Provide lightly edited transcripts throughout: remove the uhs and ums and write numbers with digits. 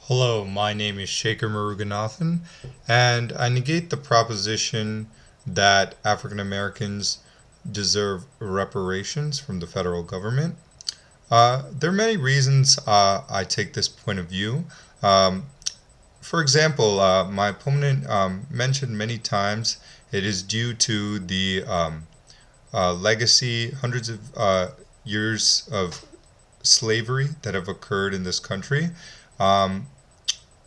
Hello, my name is Shaker Muruganathan, and I negate the proposition that African Americans deserve reparations from the federal government. There are many reasons I take this point of view. Um, for example, my opponent mentioned many times it is due to the legacy, hundreds of years of slavery that have occurred in this country. Um,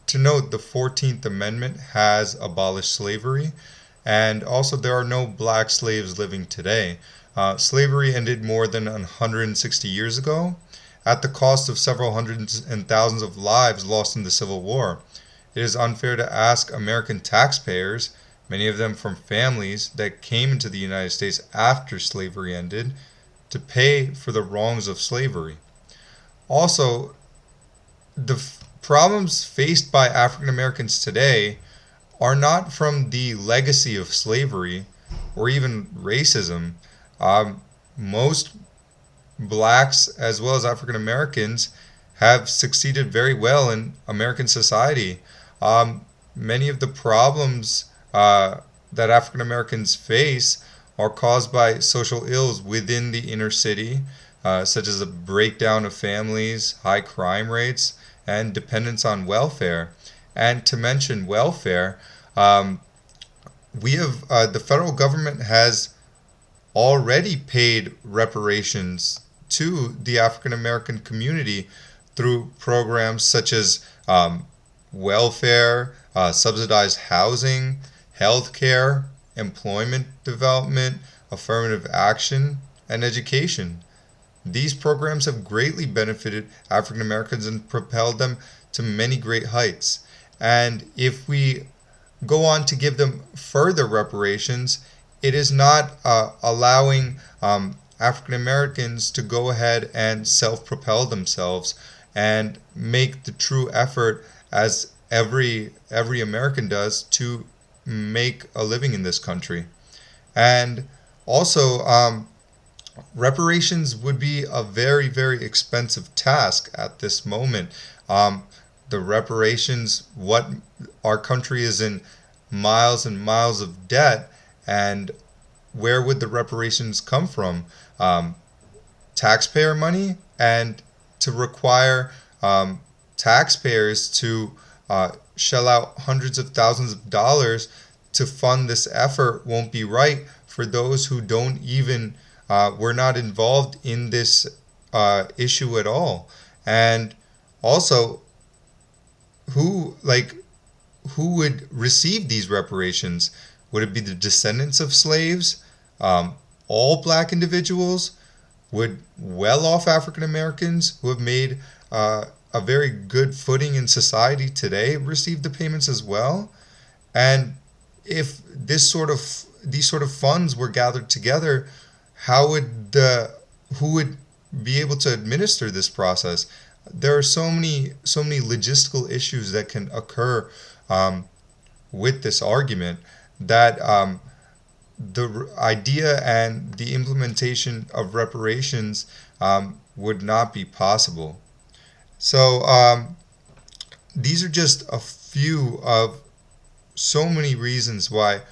to note, the 14th Amendment has abolished slavery, and also there are no black slaves living today. Slavery ended more than 160 years ago at the cost of several hundreds and thousands of lives lost in the Civil War. It is unfair to ask American taxpayers, many of them from families that came into the United States after slavery ended, to pay for the wrongs of slavery. Also, the problems faced by African Americans today are not from the legacy of slavery or even racism. Most blacks, as well as African Americans, have succeeded very well in American society. Many of the problems that African Americans face are caused by social ills within the inner city, such as the breakdown of families, high crime rates, and dependence on welfare. And to mention welfare, we have the federal government has already paid reparations to the African American community through programs such as welfare, subsidized housing, health care, employment development, affirmative action, and education. These programs have greatly benefited African Americans and propelled them to many great heights. And if we go on to give them further reparations, it is not allowing African Americans to go ahead and self-propel themselves and make the true effort, as every American does, to make a living in this country. And also, reparations would be a very, very expensive task at this moment. The reparations, what our country is in miles and miles of debt, and where would the reparations come from? Taxpayer money, and to require taxpayers to shell out hundreds of thousands of dollars to fund this effort won't be right for those who don't even were not involved in this issue at all. And also, who would receive these reparations? Would it be the descendants of slaves? All black individuals? Would well-off African Americans who have made a very good footing in society today receive the payments as well? And if these sort of funds were gathered together, who would be able to administer this process? There are so many logistical issues that can occur with this argument that the idea and the implementation of reparations would not be possible. So these are just a few of so many reasons why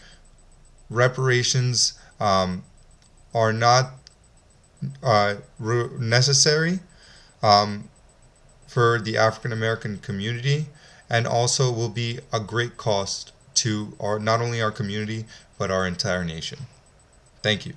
reparations are not necessary for the African American community, and also will be a great cost to not only our community but our entire nation. Thank you.